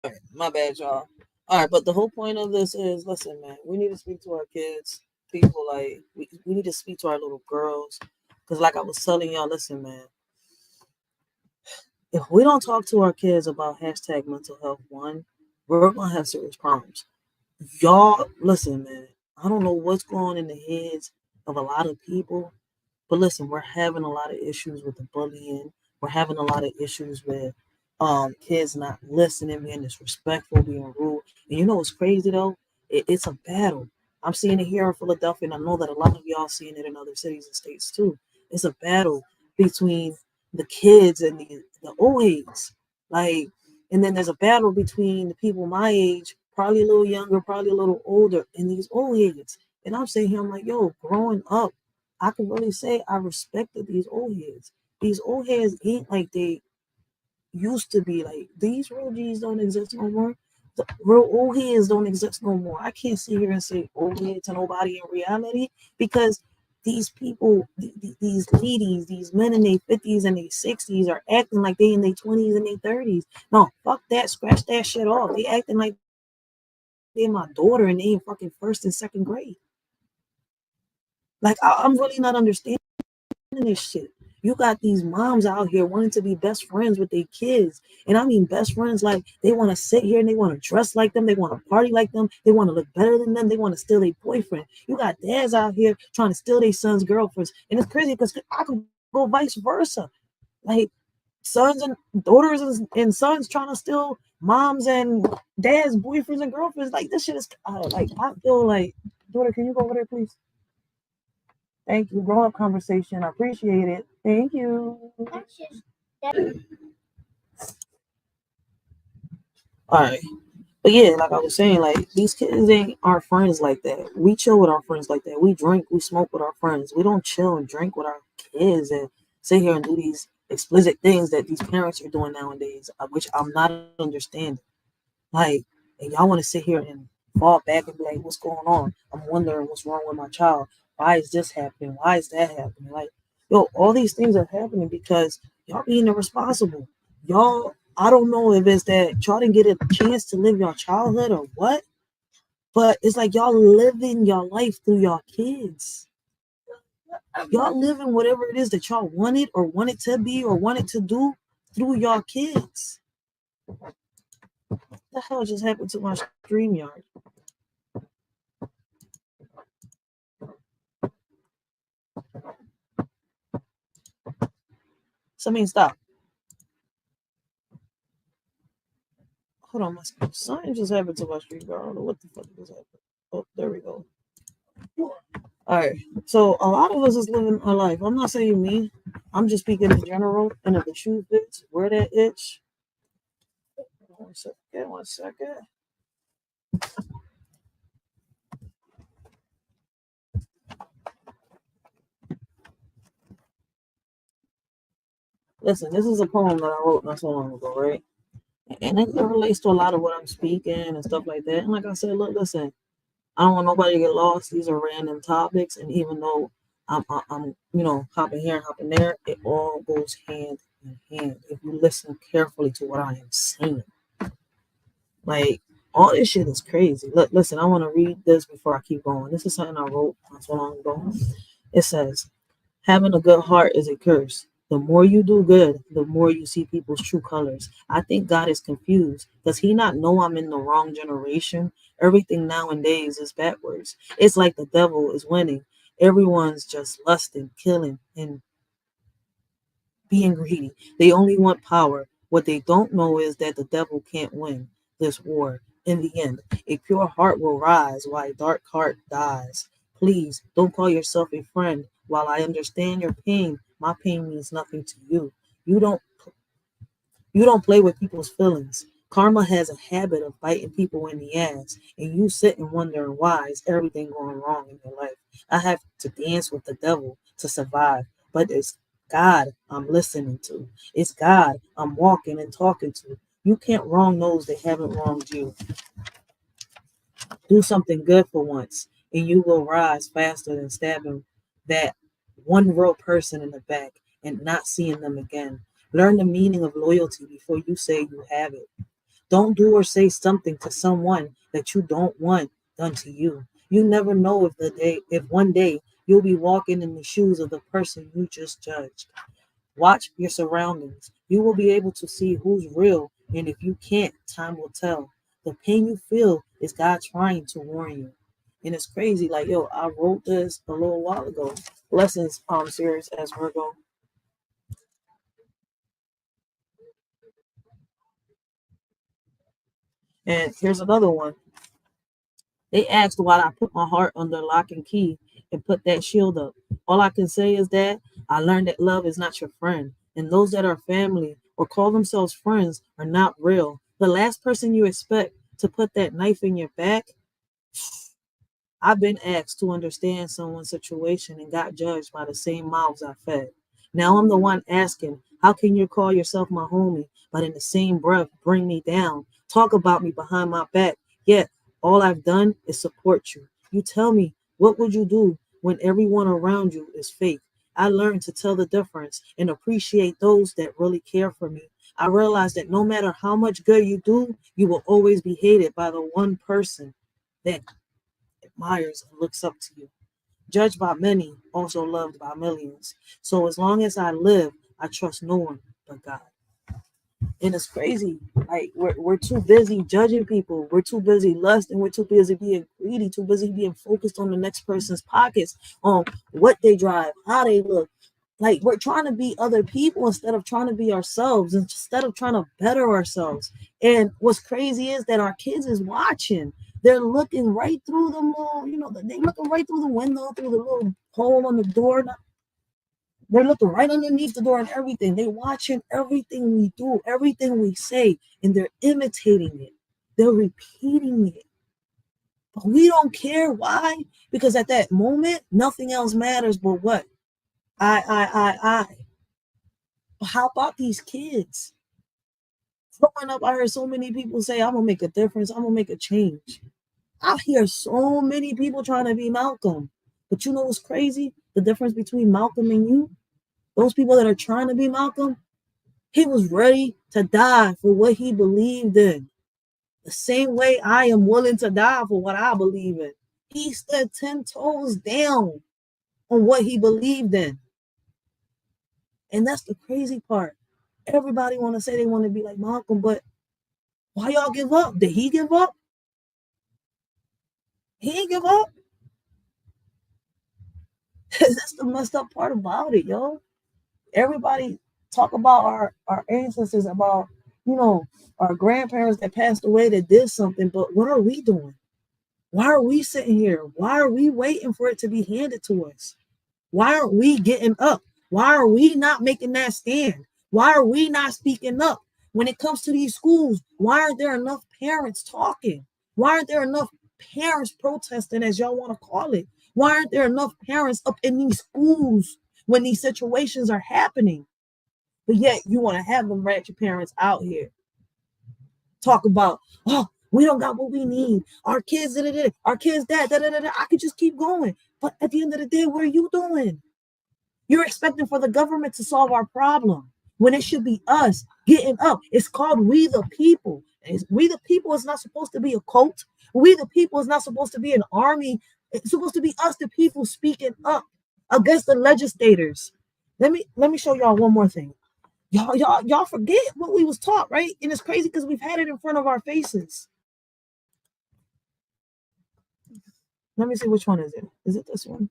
All right, my bad, y'all. All right, but the whole point of this is, listen, man, we need to speak to our kids. People like we need to speak to our little girls, because like I was telling y'all, listen, man, if we don't talk to our kids about hashtag mental health one, we're gonna have serious problems. Y'all, listen, man, I don't know what's going on in the heads of a lot of people, but listen, we're having a lot of issues with the bullying. We're having a lot of issues with kids not listening, being disrespectful, being rude. And you know what's crazy though? It's a battle. I'm seeing it here in Philadelphia, and I know that a lot of y'all seeing it in other cities and states too. It's a battle between the kids and the old heads. Like, and then there's a battle between the people my age, probably a little younger, probably a little older, and these old heads. And I'm saying here, I'm like, yo, growing up, I can really say I respected these old heads. These old heads ain't like they used to be. Like these real G's don't exist no more. The real old heads don't exist no more. I can't sit here and say old head to nobody in reality because these people, these ladies, these men in their 50s and their 60s are acting like they in their 20s and their 30s. No, fuck that. Scratch that shit off. They acting like they're my daughter and they in fucking first and second grade. Like I'm really not understanding this shit. You got these moms out here wanting to be best friends with their kids. And I mean best friends like they want to sit here and they want to dress like them, they want to party like them, they want to look better than them, they want to steal their boyfriend. You got dads out here trying to steal their sons' girlfriends. And it's crazy because I could go vice versa. Like sons and daughters and sons trying to steal moms and dads' boyfriends and girlfriends. Like this shit is like I feel like, daughter, can you go over there, please? Thank you. Grown up conversation. I appreciate it. Thank you. All right. But yeah, like I was saying, like these kids ain't our friends like that. We chill with our friends like that. We drink, we smoke with our friends. We don't chill and drink with our kids and sit here and do these explicit things that these parents are doing nowadays, which I'm not understanding. Like, and y'all want to sit here and fall back and be like, what's going on? I'm wondering what's wrong with my child. Why is this happening? Why is that happening? Like, yo, all these things are happening because y'all being irresponsible. Y'all, I don't know if it's that y'all didn't get a chance to live your childhood or what, but it's like y'all living your life through your kids. Y'all living whatever it is that y'all wanted or wanted to be or wanted to do through your kids. What the hell just happened to my stream yard? Something stop. Hold on, something just happened to my stream yard. I don't know what the fuck just happened. Oh, there we go. All right. So a lot of us is living our life. I'm not saying me. I'm just speaking in general. And if the shoe fits, wear that itch. 1 second. 1 second. Listen, this is a poem that I wrote not so long ago, right? And it relates to a lot of what I'm speaking and stuff like that. And like I said, look, listen, I don't want nobody to get lost. These are random topics, and even though I'm hopping here and hopping there, it all goes hand in hand if you listen carefully to what I am saying. Like all this shit is crazy. Look, listen, I want to read this before I keep going. This is something I wrote not so long ago. It says, "Having a good heart is a curse. The more you do good, the more you see people's true colors. I think God is confused. Does he not know I'm in the wrong generation? Everything nowadays is backwards. It's like the devil is winning. Everyone's just lusting, killing, and being greedy. They only want power. What they don't know is that the devil can't win this war. In the end, a pure heart will rise while a dark heart dies. Please don't call yourself a friend. While I understand your pain, my pain means nothing to you. You don't you don't play with people's feelings. Karma has a habit of biting people in the ass, and you sit and wondering why is everything going wrong in your life. I have to dance with the devil to survive, but it's God I'm listening to. It's God I'm walking and talking to. You can't wrong those that haven't wronged you. Do something good for once, and you will rise faster than stabbing that one real person in the back and not seeing them again. Learn the meaning of loyalty before you say you have it. Don't do or say something to someone that you don't want done to you. You never know if one day you'll be walking in the shoes of the person you just judged. Watch your surroundings. You will be able to see who's real, and if you can't, time will tell. The pain you feel is God trying to warn you. And it's crazy, like yo, I wrote this a little while ago. Lessons series as Virgo. And here's another one. They asked why I put my heart under lock and key and put that shield up. All I can say is that I learned that love is not your friend, and those that are family or call themselves friends are not real. The last person you expect to put that knife in your back. I've been asked to understand someone's situation and got judged by the same mouths I fed. Now I'm the one asking, how can you call yourself my homie, but in the same breath bring me down, talk about me behind my back, yet all I've done is support you. You tell me, what would you do when everyone around you is fake? I learned to tell the difference and appreciate those that really care for me. I realized that no matter how much good you do, you will always be hated by the one person that admires and looks up to you. Judged by many, also loved by millions. So as long as I live, I trust no one but God. And it's crazy. Like we're too busy judging people. We're too busy lusting. We're too busy being greedy, too busy being focused on the next person's pockets, on what they drive, how they look. Like we're trying to be other people instead of trying to be ourselves, instead of trying to better ourselves. And what's crazy is that our kids is watching. They're looking right through the little, they're looking right through the window, through the little hole on the door. They're looking right underneath the door and everything. They're watching everything we do, everything we say, and they're imitating it. They're repeating it. But we don't care. Why? Because at that moment, nothing else matters but what? I. But how about these kids? Growing up, I heard so many people say, I'm going to make a difference. I'm going to make a change. I hear so many people trying to be Malcolm. But you know what's crazy? The difference between Malcolm and you? Those people that are trying to be Malcolm, he was ready to die for what he believed in. The same way I am willing to die for what I believe in. He stood 10 toes down on what he believed in. And that's the crazy part. Everybody want to say they want to be like Malcolm, but why y'all give up? Did he give up? He ain't give up. That's the messed up part about it, yo. Everybody talk about our ancestors, about, our grandparents that passed away that did something, but what are we doing? Why are we sitting here? Why are we waiting for it to be handed to us? Why aren't we getting up? Why are we not making that stand? Why are we not speaking up? When it comes to these schools, why aren't there enough parents talking? Why aren't there enough parents protesting, as y'all want to call it? Why aren't there enough parents up in these schools when these situations are happening? But yet you want to have them ratchet parents out here talk about, oh, we don't got what we need. Our kids, our kids, that. I could just keep going. But at the end of the day, what are you doing? You're expecting for the government to solve our problem when it should be us getting up. It's called We the People. We the People is not supposed to be a cult. We the People is not supposed to be an army. It's supposed to be us, the people, speaking up against the legislators. Let me show y'all one more thing. Y'all forget what we was taught, right? And it's crazy because we've had it in front of our faces. Let me see, which one is it? Is it this one?